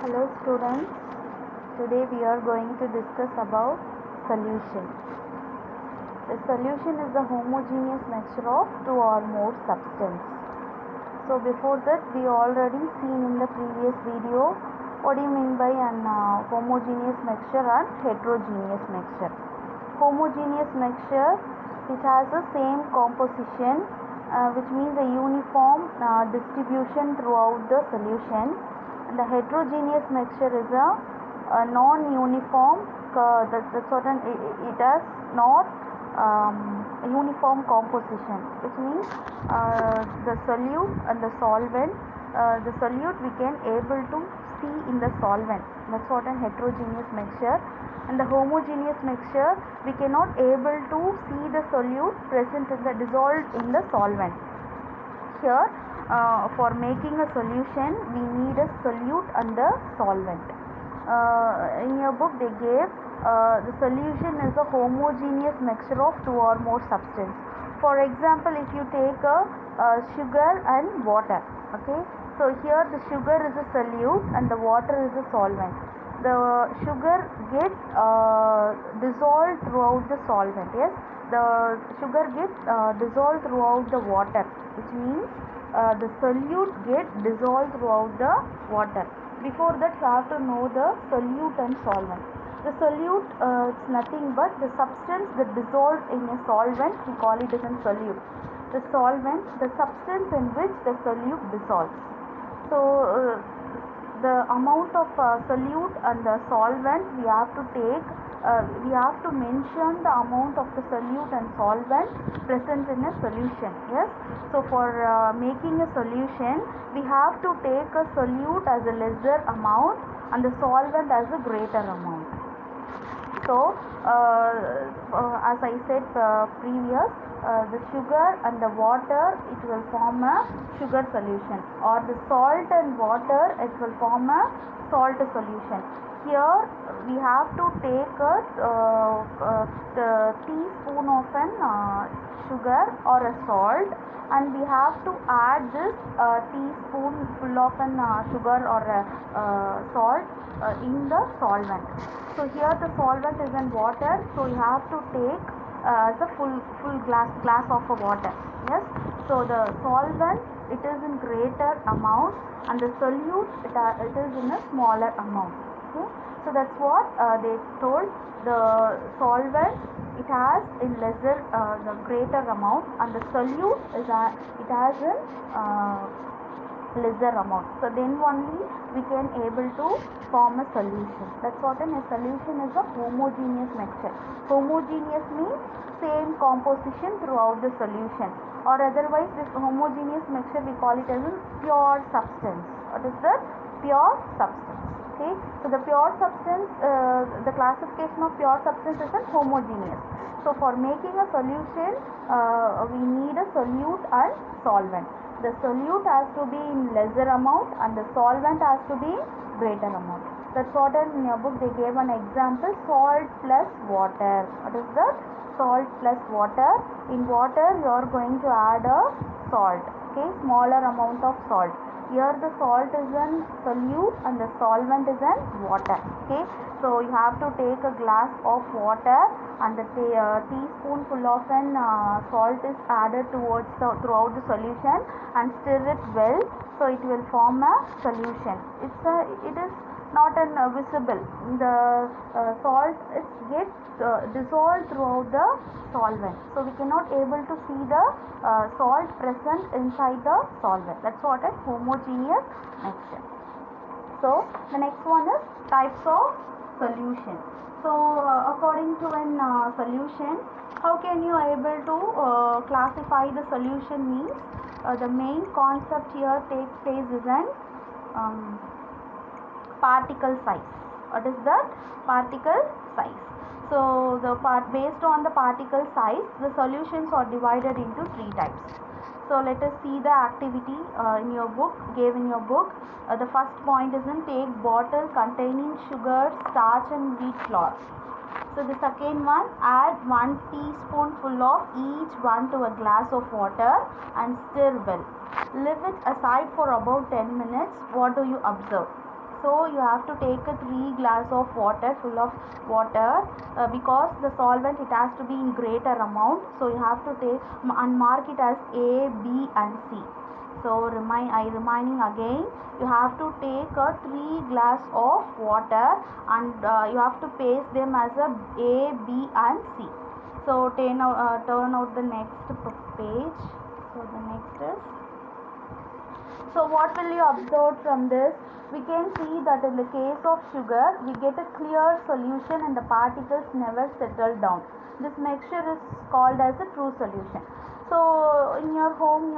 Hello students, today we are going to discuss about solution. The solution is a homogeneous mixture of two or more substances. So before that we already seen in the previous video what do you mean by an homogeneous mixture and heterogeneous mixture. Homogeneous mixture it has the same composition which means a uniform distribution throughout the solution. The heterogeneous mixture is a non-uniform it has not a uniform composition, which means the solute and the solvent, the solute we can able to see in the solvent. That's what a heterogeneous mixture. And the homogeneous mixture we cannot able to see the solute present in the dissolved in the solvent. Here for making a solution we need a solute and the solvent. In your book they gave the solution is a homogeneous mixture of two or more substances. For example, if you take a sugar and water, okay, so here the sugar is a solute and the water is a solvent. The sugar gets dissolved throughout the solvent. Yes, the sugar gets dissolved throughout the water, which means the solute get dissolved throughout the water. Before that you have to know the solute and solvent. The solute it's nothing but the substance that dissolved in a solvent, we call it as a solute. The solvent, the substance in which the solute dissolves. So the amount of solute and the solvent we have to take, we have to mention the amount of the solute and solvent present in a solution. Yes, so for making a solution we have to take a solute as a lesser amount and the solvent as a greater amount. So as I said previous, the sugar and the water it will form a sugar solution, or the salt and water it will form a salt solution. Here we have to take the teaspoon of an sugar or a salt, and we have to add this teaspoon full of an sugar or salt in the solvent. So here the solvent is in water, so you have to take as a full glass of water. Yes, so the solvent it is in greater amount and the solute it is in a smaller amount. Okay, so that's what they told. The solvent it has in lesser the greater amount, and the solute is it has in lesser amount. So then only we can able to form a solution. That's what a solution is, a homogeneous mixture. Homogeneous means same composition throughout the solution, or otherwise this homogeneous mixture we call it as a pure substance. What is that? Pure substance. Okay, so the pure substance, the classification of pure substance is a homogeneous. So for making a solution we need a solute and solvent. The solute has to be in lesser amount and the solvent has to be greater amount. That's what in your book they gave an example, salt plus water. What is that? Salt plus water. In water you are going to add a salt, okay, smaller amount of salt. Here the salt is in solute and the solvent is in water. Okay, so you have to take a glass of water and the teaspoon full of an salt is added throughout the solution and stir it well, so it will form a solution. It is not visible. The salt it gets dissolved throughout the solvent, so we cannot able to see the salt present inside the solvent. That's what a homogeneous mixture. So the next one is types of solution. So according to an solution, how can you able to classify the solution means the main concept here takes place is an particle size. What is that? Particle size. So the based on the particle size, the solutions are divided into three types. So let us see the activity in your book, gave in your book. The first point is in take bottle containing sugar, starch and wheat flour. So the second one, add 1 teaspoonful of each one to a glass of water and stir well. Leave it aside for about 10 minutes. What do you observe? So you have to take a 3 glass of water, full of water, because the solvent it has to be in greater amount. So you have to take and mark it as A, B and C. So reminding again, you have to take a 3 glass of water and you have to paste them as a B and C. So turn out the next page. So the next is, so what will you observe from this? We can see that in the case of sugar, we get a clear solution and the particles never settle down. This mixture is called as a true solution. So in your home,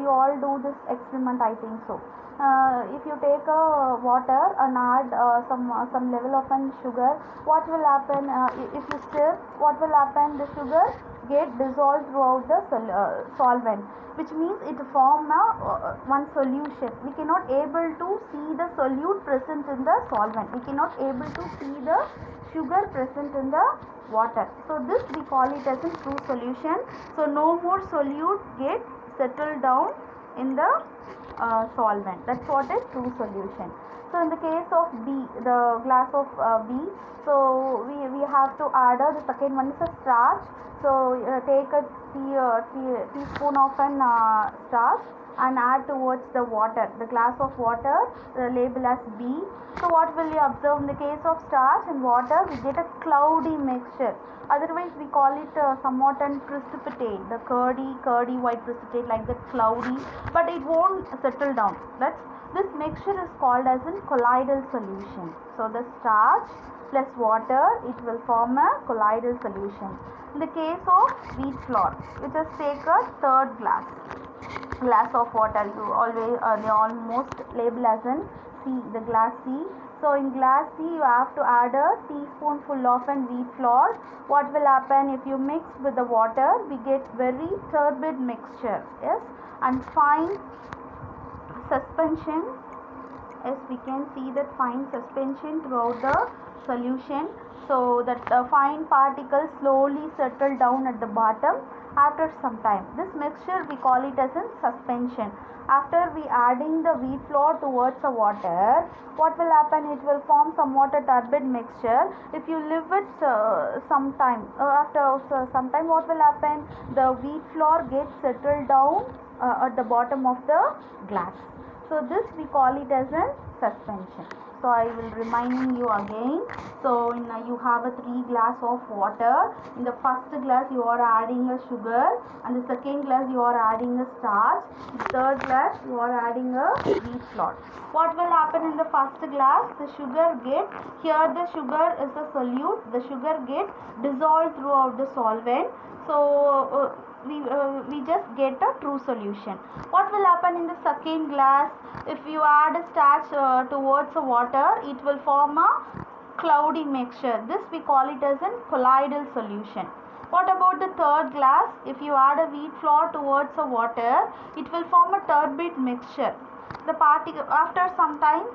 you all do this experiment, I think so. If you take water and add some level of sugar, what will happen? If you stir, what will happen? The sugar get dissolved throughout the solvent, which means it form one solution. We cannot able to see the solute present in the solvent. We cannot able to see the sugar present in the water. So this we call it as a true solution. So no more solute get settled down in the solvent. That's what is true solution. So in the case of B, the glass of B, so we have to add the second one is a starch. So take a teaspoon of an starch and add towards the water, the glass of water, label as B. So what will you observe? In the case of starch and water, we get a cloudy mixture. Otherwise we call it somewhat an precipitate, the curdy white precipitate, like that, cloudy, but it won't settle down. This mixture is called as a colloidal solution. So the starch plus water, it will form a colloidal solution. In the case of wheat flour, you just take a third glass of water. You always they almost label as in C, the glass C. So in glass C, you have to add a teaspoonful of wheat flour. What will happen if you mix with the water? We get very turbid mixture, yes, and fine suspension. Yes, we can see that fine suspension throughout the solution. So that fine particles slowly settle down at the bottom after some time. This mixture we call it as a suspension. After we adding the wheat flour towards the water, what will happen? It will form somewhat a turbid mixture. If you leave it some time, after some time, what will happen? The wheat flour gets settled down at the bottom of the glass. So this we call it as a suspension. So I will reminding you again. So you have a 3 glass of water. In the first glass you are adding a sugar, and the second glass you are adding a starch. In the third glass you are adding a wheat flour. What will happen in the first glass? The sugar is a solute. The sugar get dissolved throughout the solvent. So we just get a true solution. What will happen in the second glass? If you add a starch towards the water, it will form a cloudy mixture. This we call it as a colloidal solution. What about the third glass? If you add a wheat flour towards the water, it will form a turbid mixture. The particle, after some time,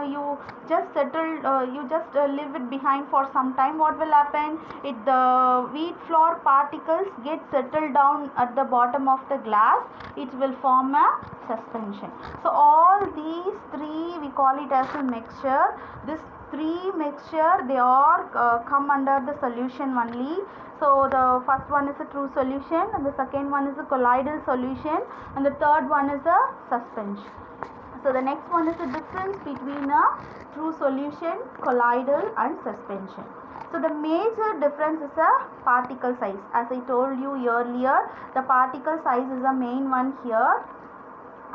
you just leave it behind for some time. What will happen? The wheat flour particles get settled down at the bottom of the glass. It will form a suspension. So all these three we call it as a mixture. This three mixture, they all come under the solution only. So the first one is a true solution, and the second one is a colloidal solution, and the third one is a suspension. So the next one is the difference between a true solution, colloidal and suspension. So the major difference is a particle size. As I told you earlier, the particle size is the main one here.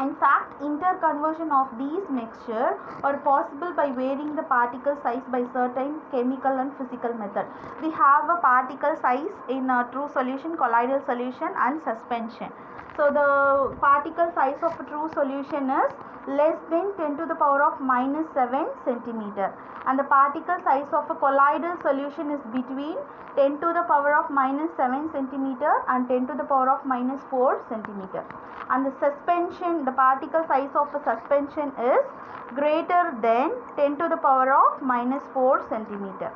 In fact, interconversion of these mixtures are possible by varying the particle size by certain chemical and physical method. We have a particle size in a true solution, colloidal solution and suspension. So the particle size of a true solution is less than 10 to the power of minus 7 centimeter, and the particle size of a colloidal solution is between 10 to the power of minus 7 centimeter and 10 to the power of minus 4 centimeter. And the suspension, the particle size of a suspension is greater than 10 to the power of minus 4 centimeter.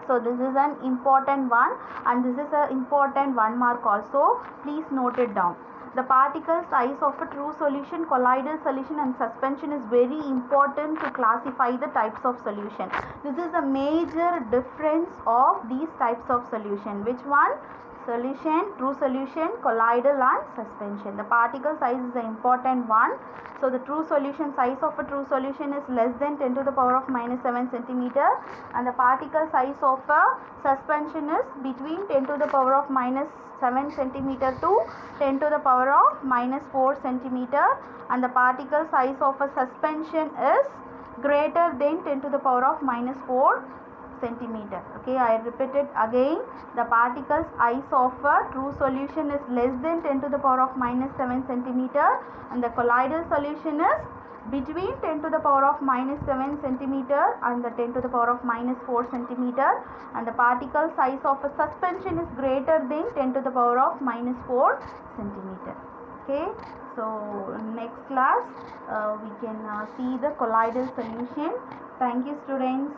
So this is an important one, and this is an important 1 mark also. Please note it down. the particle size of a true solution, colloidal solution and suspension is very important to classify the types of solution. This is a major difference of these types of solution. Which one? Solution, true solution, colloidal and suspension. The particle size is the important one. So the true solution size of a true solution is less than 10 to the power of minus 7 centimeter, and the particle size of a suspension is between 10 to the power of minus 7 centimeter to 10 to the power of minus 4 centimeter, and the particle size of a suspension is greater than 10 to the power of minus 4 centimeter. Okay, I repeat it again. The particle size of a true solution is less than 10 to the power of minus 7 centimeter, and the colloidal solution is between 10 to the power of minus 7 centimeter and the 10 to the power of minus 4 centimeter, and the particle size of a suspension is greater than 10 to the power of minus 4 centimeter. Okay, so next class we can see the colloidal solution. Thank you, students.